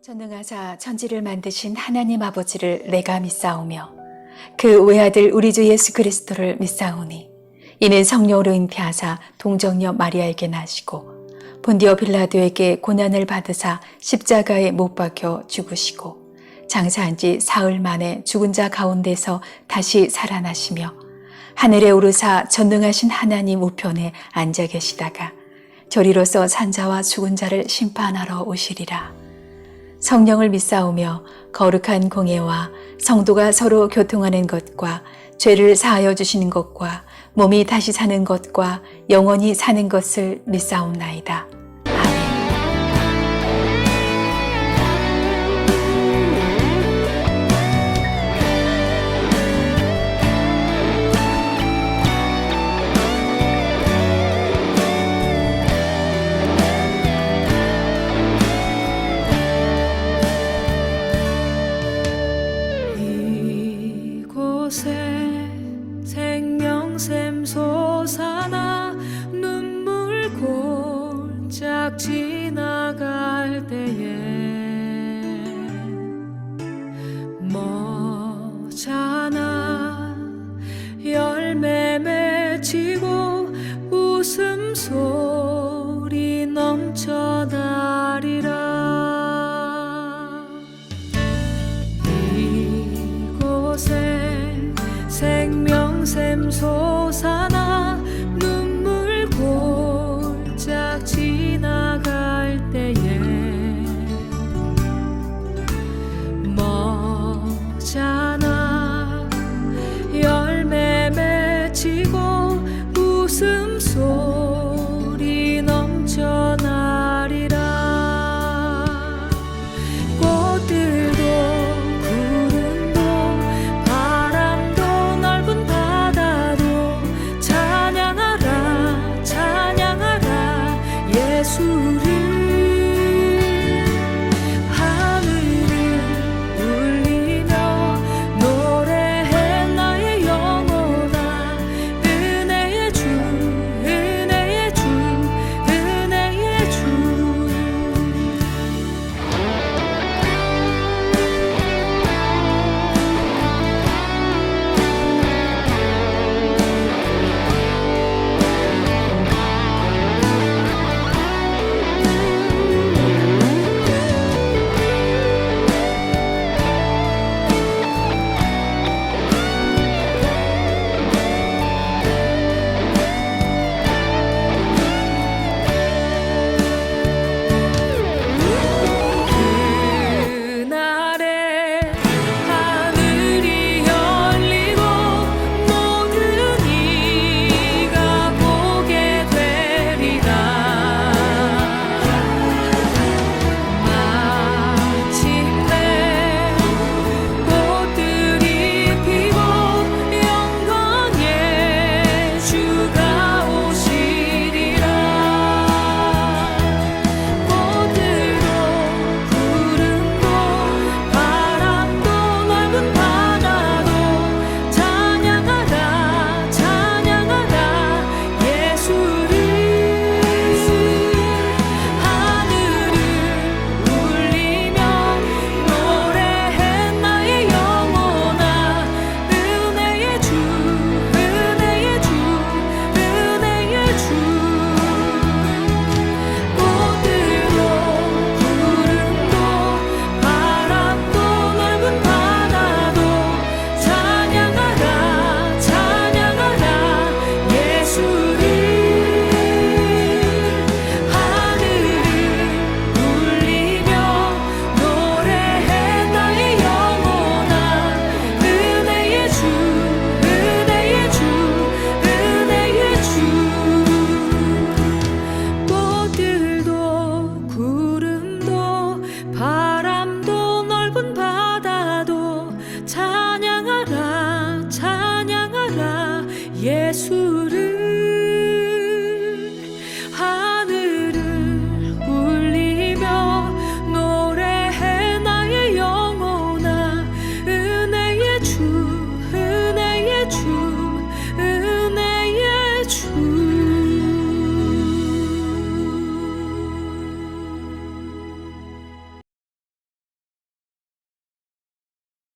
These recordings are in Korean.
전능하사 천지를 만드신 하나님 아버지를 내가 믿사오며 그 외아들 우리 주 예수 그리스도를 믿사오니 이는 성령으로 잉태하사 동정녀 마리아에게 나시고 본디오 빌라도에게 고난을 받으사 십자가에 못 박혀 죽으시고 장사한 지 사흘 만에 죽은 자 가운데서 다시 살아나시며 하늘에 오르사 전능하신 하나님 우편에 앉아 계시다가 저리로서 산자와 죽은 자를 심판하러 오시리라. 성령을 믿사오며 거룩한 공예와 성도가 서로 교통하는 것과 죄를 사하여 주시는 것과 몸이 다시 사는 것과 영원히 사는 것을 믿사옵나이다. 아멘. 이곳에 생명샘 솟아나 눈물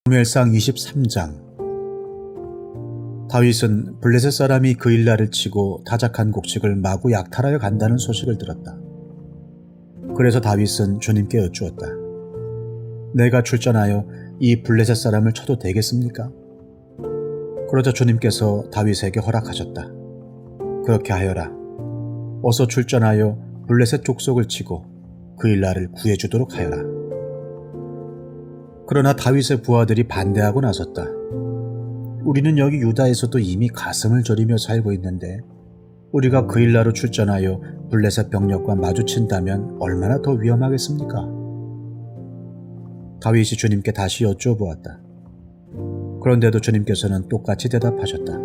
사무엘상 23장. 다윗은 블레셋 사람이 그일라를 치고 타작한 곡식을 마구 약탈하여 간다는 소식을 들었다. 그래서 다윗은 주님께 여쭈었다. 내가 출전하여 이 블레셋 사람을 쳐도 되겠습니까? 그러자 주님께서 다윗에게 허락하셨다. 그렇게 하여라. 어서 출전하여 블레셋 족속을 치고 그일라를 구해주도록 하여라. 그러나 다윗의 부하들이 반대하고 나섰다. 우리는 여기 유다에서도 이미 가슴을 저리며 살고 있는데 우리가 그일라로 출전하여 블레셋 병력과 마주친다면 얼마나 더 위험하겠습니까? 다윗이 주님께 다시 여쭈어보았다. 그런데도 주님께서는 똑같이 대답하셨다.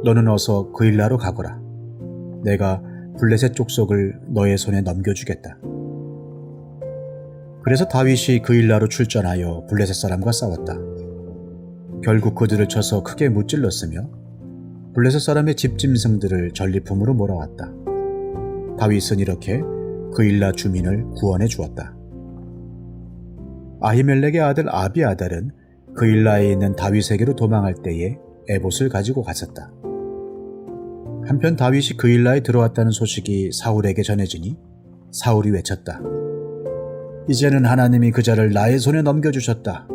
너는 어서 그일라로 가거라. 내가 블레셋 족속을 너의 손에 넘겨주겠다. 그래서 다윗이 그일라로 출전하여 블레셋 사람과 싸웠다. 결국 그들을 쳐서 크게 무찔렀으며 블레셋 사람의 집짐승들을 전리품으로 몰아왔다. 다윗은 이렇게 그일라 주민을 구원해 주었다. 아히멜렉의 아들 아비아달은 그일라에 있는 다윗에게로 도망할 때에 에봇을 가지고 갔었다. 한편 다윗이 그일라에 들어왔다는 소식이 사울에게 전해지니 사울이 외쳤다. 이제는 하나님이 그자를 나의 손에 넘겨주셨다.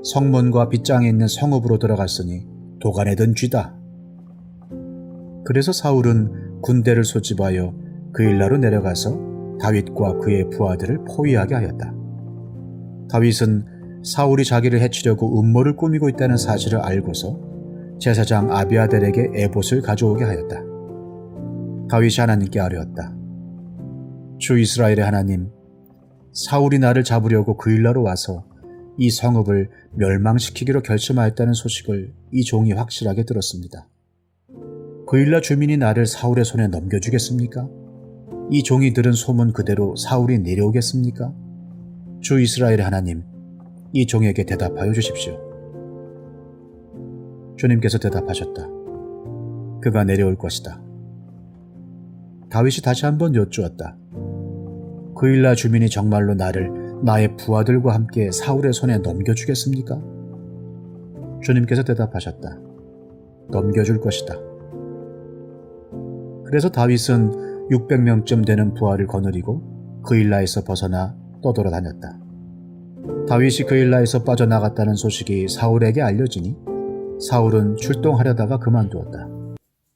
성문과 빗장에 있는 성읍으로 들어갔으니 도간에 든 쥐다. 그래서 사울은 군대를 소집하여 그일라로 내려가서 다윗과 그의 부하들을 포위하게 하였다. 다윗은 사울이 자기를 해치려고 음모를 꾸미고 있다는 사실을 알고서 제사장 아비아달에게 에봇을 가져오게 하였다. 다윗이 하나님께 아뢰었다. 주 이스라엘의 하나님, 사울이 나를 잡으려고 그일라로 와서 이 성읍을 멸망시키기로 결심하였다는 소식을 이 종이 확실하게 들었습니다. 그일라 주민이 나를 사울의 손에 넘겨주겠습니까? 이 종이 들은 소문 그대로 사울이 내려오겠습니까? 주 이스라엘의 하나님, 이 종에게 대답하여 주십시오. 주님께서 대답하셨다. 그가 내려올 것이다. 다윗이 다시 한번 여쭈었다. 그일라 주민이 정말로 나를 나의 부하들과 함께 사울의 손에 넘겨주겠습니까? 주님께서 대답하셨다. 넘겨줄 것이다. 그래서 다윗은 600명쯤 되는 부하를 거느리고 그일라에서 벗어나 떠돌아다녔다. 다윗이 그일라에서 빠져나갔다는 소식이 사울에게 알려지니 사울은 출동하려다가 그만두었다.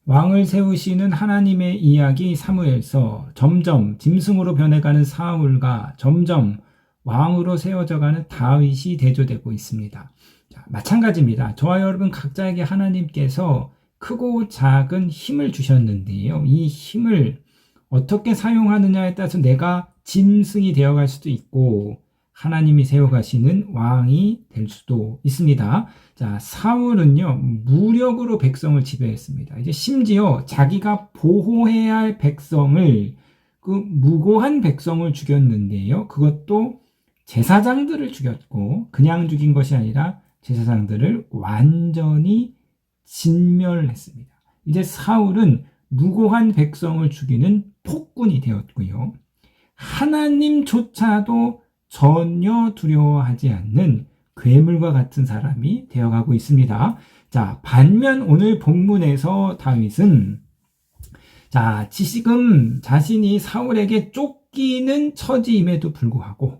왕을 세우시는 하나님의 이야기 사무엘서. 점점 짐승으로 변해가는 사울과 점점 왕으로 세워져가는 다윗이 대조되고 있습니다. 자, 마찬가지입니다. 저와 여러분 각자에게 하나님께서 크고 작은 힘을 주셨는데요. 이 힘을 어떻게 사용하느냐에 따라서 내가 짐승이 되어갈 수도 있고 하나님이 세워가시는 왕이 될 수도 있습니다. 자, 사울은요, 무력으로 백성을 지배했습니다. 이제 심지어 자기가 보호해야 할 백성을, 그 무고한 백성을 죽였는데요. 그것도 제사장들을 죽였고, 그냥 죽인 것이 아니라 제사장들을 완전히 진멸했습니다. 이제 사울은 무고한 백성을 죽이는 폭군이 되었고요. 하나님조차도 전혀 두려워하지 않는 괴물과 같은 사람이 되어가고 있습니다. 자, 반면 오늘 본문에서 다윗은 지금 자신이 사울에게 쫓기는 처지임에도 불구하고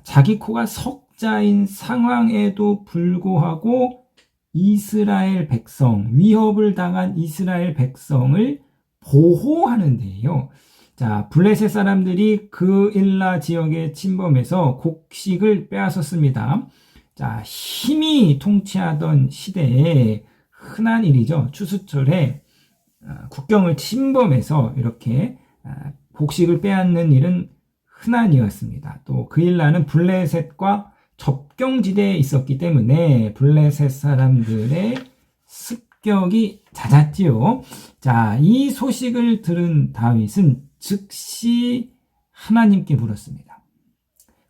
자기 코가 석자인 상황에도 불구하고 이스라엘 백성, 위협을 당한 이스라엘 백성을 보호하는데요. 자, 블레셋 사람들이 그일라 지역에 침범해서 곡식을 빼앗았습니다. 자, 힘이 통치하던 시대에 흔한 일이죠. 추수철에 국경을 침범해서 이렇게 곡식을 빼앗는 일은 흔한 일이었습니다. 또 그일라는 블레셋과 접경지대에 있었기 때문에 블레셋 사람들의 습격이 잦았지요. 자, 이 소식을 들은 다윗은 즉시 하나님께 물었습니다.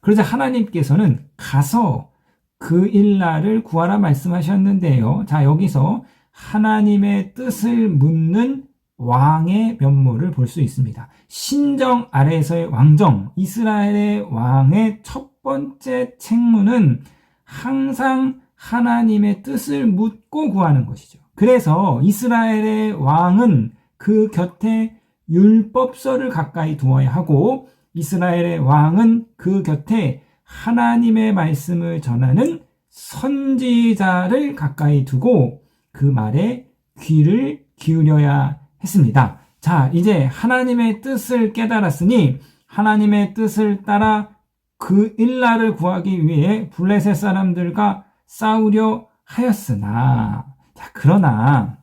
그러자 하나님께서는 가서 그일라를 구하라 말씀하셨는데요. 자, 여기서 하나님의 뜻을 묻는 왕의 면모를 볼 수 있습니다. 신정 아래에서의 왕정, 이스라엘의 왕의 첫 첫 번째 책무는 항상 하나님의 뜻을 묻고 구하는 것이죠. 그래서 이스라엘의 왕은 그 곁에 율법서를 가까이 두어야 하고, 이스라엘의 왕은 그 곁에 하나님의 말씀을 전하는 선지자를 가까이 두고 그 말에 귀를 기울여야 했습니다. 자, 이제 하나님의 뜻을 깨달았으니 하나님의 뜻을 따라 그 일날을 구하기 위해 블레셋 사람들과 싸우려 하였으나, 자, 그러나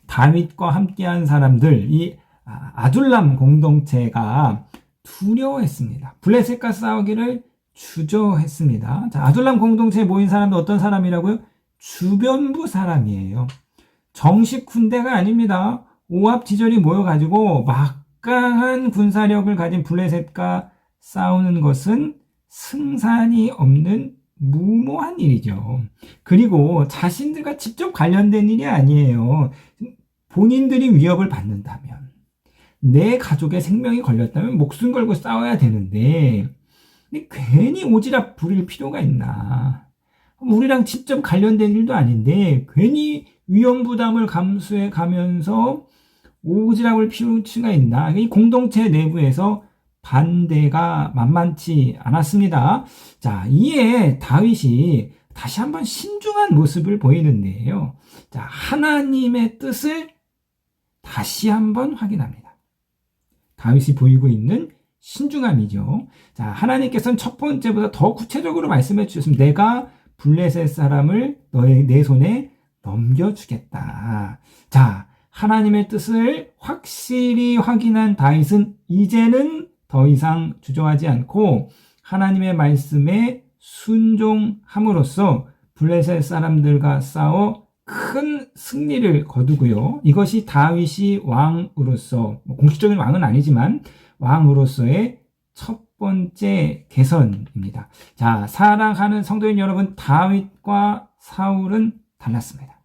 다윗과 함께한 사람들, 이 아둘람 공동체가 두려워했습니다. 블레셋과 싸우기를 주저했습니다. 자, 아둘람 공동체에 모인 사람도 어떤 사람이라고요? 주변부 사람이에요. 정식 군대가 아닙니다. 오합지졸이 모여가지고 막강한 군사력을 가진 블레셋과 싸우는 것은 승산이 없는 무모한 일이죠. 그리고 자신들과 직접 관련된 일이 아니에요. 본인들이 위협을 받는다면, 내 가족의 생명이 걸렸다면 목숨 걸고 싸워야 되는데, 근데 괜히 오지랖 부릴 필요가 있나? 우리랑 직접 관련된 일도 아닌데 괜히 위험 부담을 감수해 가면서 오지랖을 피울 수가 있나? 이 공동체 내부에서 반대가 만만치 않았습니다. 자, 이에 다윗이 다시 한번 신중한 모습을 보이는데요. 자, 하나님의 뜻을 다시 한번 확인합니다. 다윗이 보이고 있는 신중함이죠. 자, 하나님께서는 첫 번째보다 더 구체적으로 말씀해 주셨습니다. 내가 블레셋 사람을 내 손에 넘겨주겠다. 자, 하나님의 뜻을 확실히 확인한 다윗은 이제는 더 이상 주저하지 않고 하나님의 말씀에 순종함으로써 블레셋 사람들과 싸워 큰 승리를 거두고요. 이것이 다윗이 왕으로서, 공식적인 왕은 아니지만 왕으로서의 첫 번째 개선입니다. 자, 사랑하는 성도인 여러분, 다윗과 사울은 달랐습니다.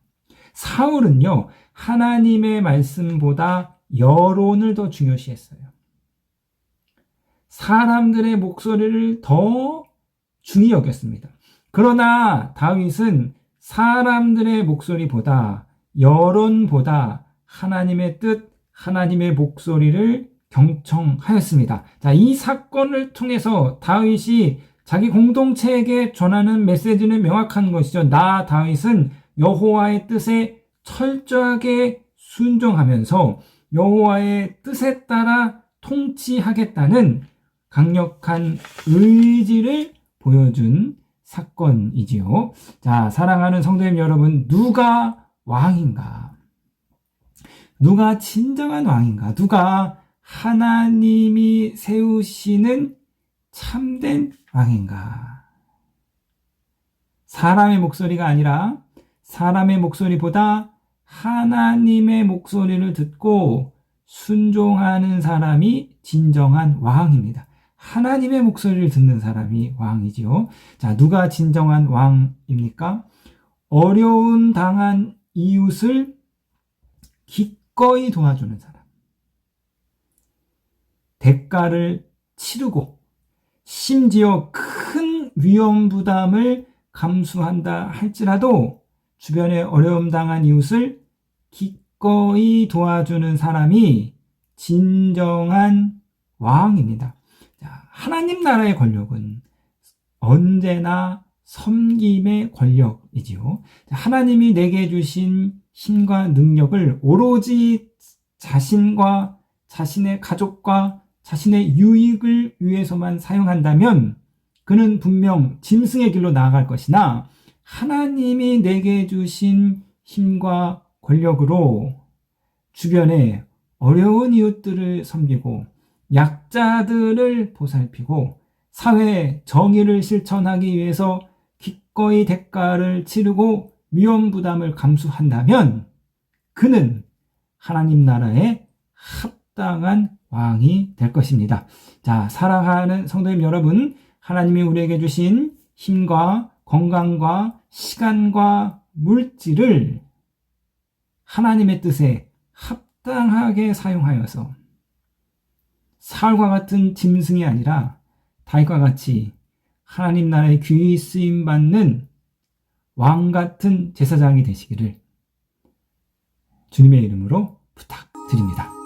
사울은요, 하나님의 말씀보다 여론을 더 중요시했어요. 사람들의 목소리를 더 중히 여겼습니다. 그러나 다윗은 사람들의 목소리보다, 여론보다 하나님의 뜻, 하나님의 목소리를 경청하였습니다. 자, 이 사건을 통해서 다윗이 자기 공동체에게 전하는 메시지는 명확한 것이죠. 나 다윗은 여호와의 뜻에 철저하게 순종하면서 여호와의 뜻에 따라 통치하겠다는 강력한 의지를 보여준 사건이지요. 자, 사랑하는 성도님 여러분, 누가 왕인가? 누가 진정한 왕인가? 누가 하나님이 세우시는 참된 왕인가? 사람의 목소리가 아니라 사람의 목소리보다 하나님의 목소리를 듣고 순종하는 사람이 진정한 왕입니다. 하나님의 목소리를 듣는 사람이 왕이지요. 자, 누가 진정한 왕입니까? 어려움 당한 이웃을 기꺼이 도와주는 사람. 대가를 치르고 심지어 큰 위험 부담을 감수한다 할지라도 주변에 어려움 당한 이웃을 기꺼이 도와주는 사람이 진정한 왕입니다. 자, 하나님 나라의 권력은 언제나 섬김의 권력이지요. 하나님이 내게 주신 힘과 능력을 오로지 자신과 자신의 가족과 자신의 유익을 위해서만 사용한다면 그는 분명 짐승의 길로 나아갈 것이나, 하나님이 내게 주신 힘과 권력으로 주변에 어려운 이웃들을 섬기고 약자들을 보살피고 사회 정의를 실천하기 위해서 기꺼이 대가를 치르고 위험 부담을 감수한다면 그는 하나님 나라의 합당한 왕이 될 것입니다. 자, 사랑하는 성도님 여러분, 하나님이 우리에게 주신 힘과 건강과 시간과 물질을 하나님의 뜻에 합당하게 사용하여서 사울과 같은 짐승이 아니라 다윗과 같이 하나님 나라의 귀히 쓰임 받는 왕 같은 제사장이 되시기를 주님의 이름으로 부탁드립니다.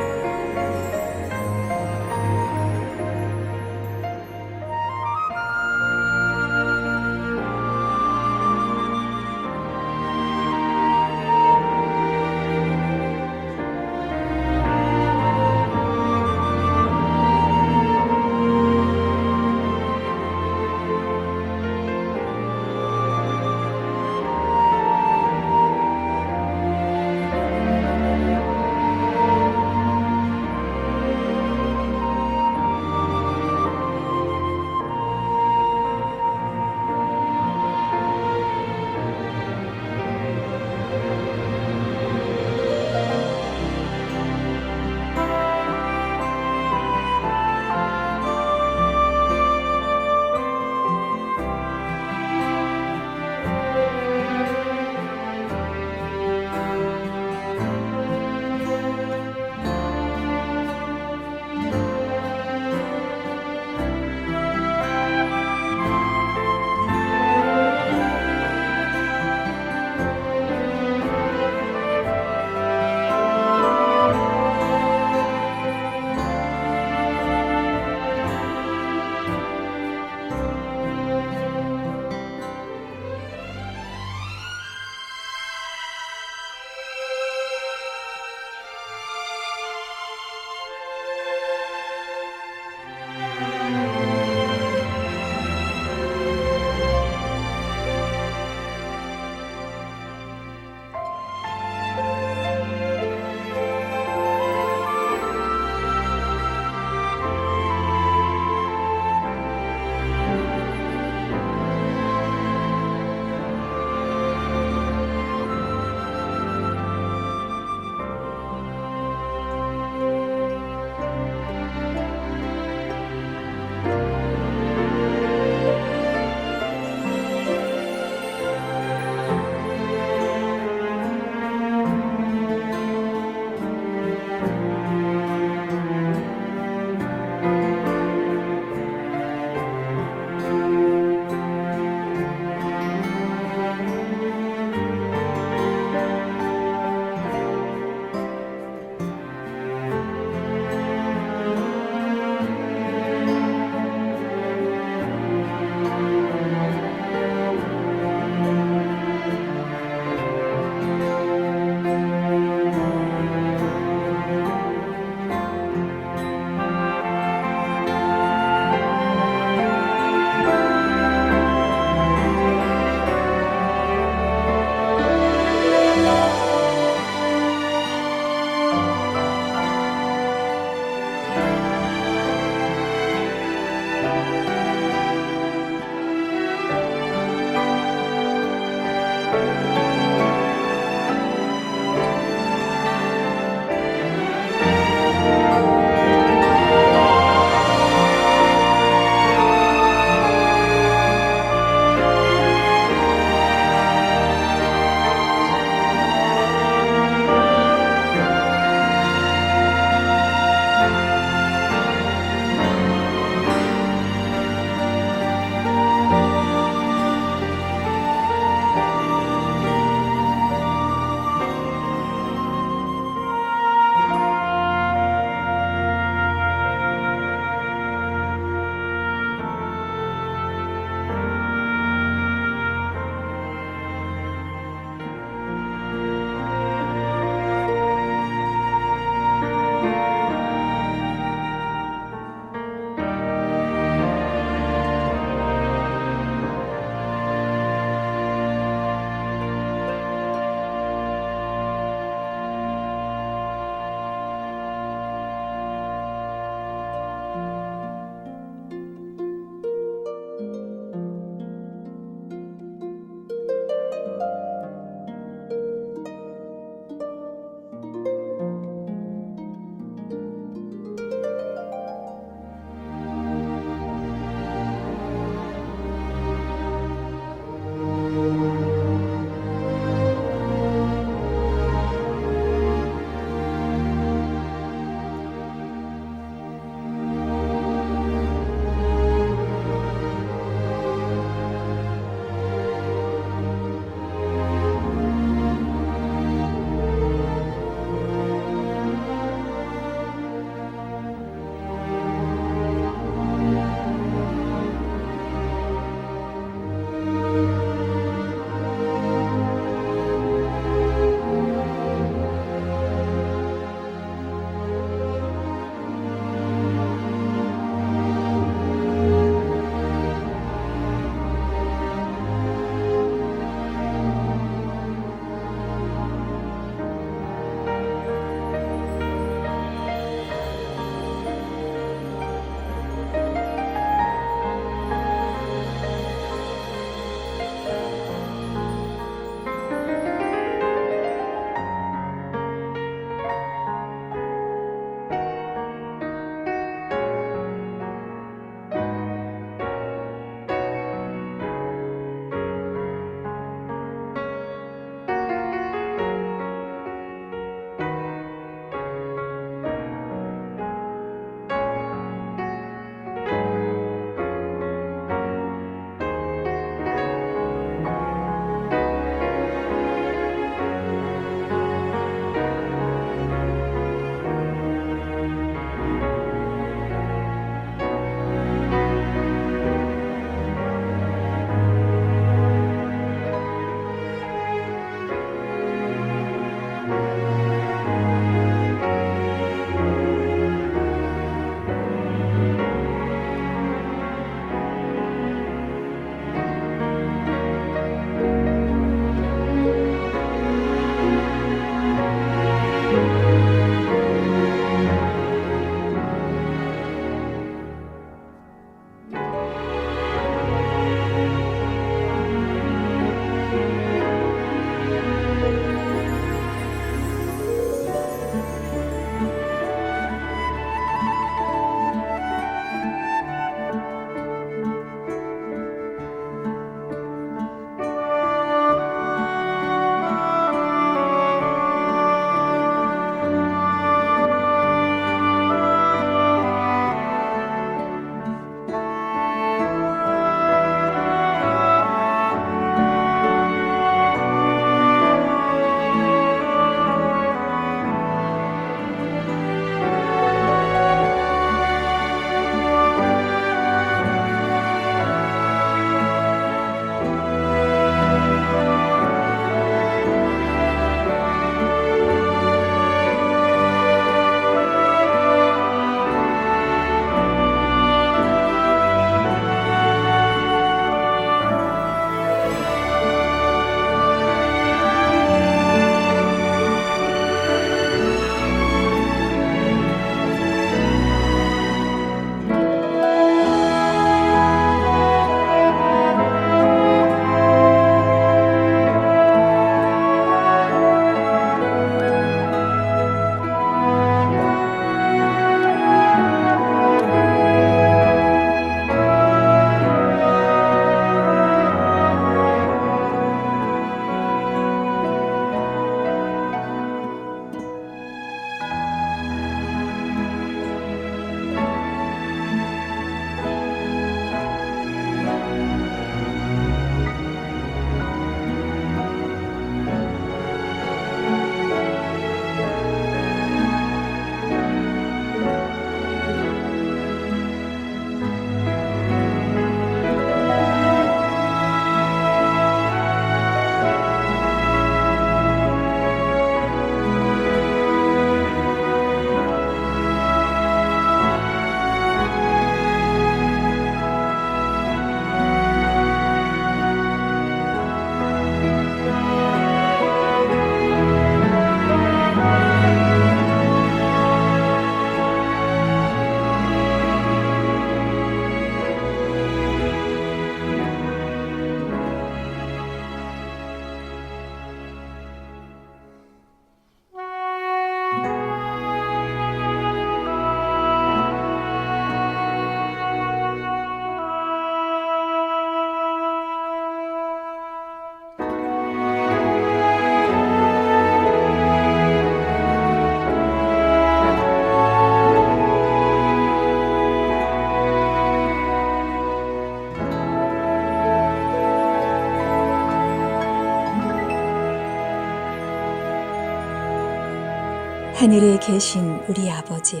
하늘에 계신 우리 아버지여,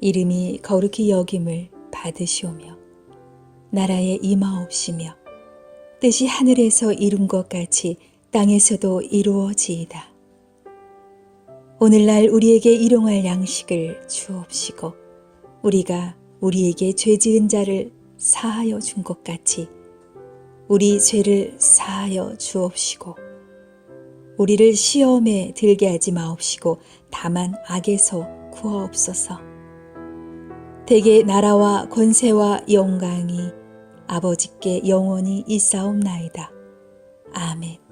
이름이 거룩히 여김을 받으시오며 나라에 임하옵시며 뜻이 하늘에서 이룬 것 같이 땅에서도 이루어지이다. 오늘날 우리에게 일용할 양식을 주옵시고 우리가 우리에게 죄 지은 자를 사하여 준 것 같이 우리 죄를 사하여 주옵시고 우리를 시험에 들게 하지 마옵시고 다만 악에서 구하옵소서. 대개 나라와 권세와 영광이 아버지께 영원히 있사옵나이다. 아멘.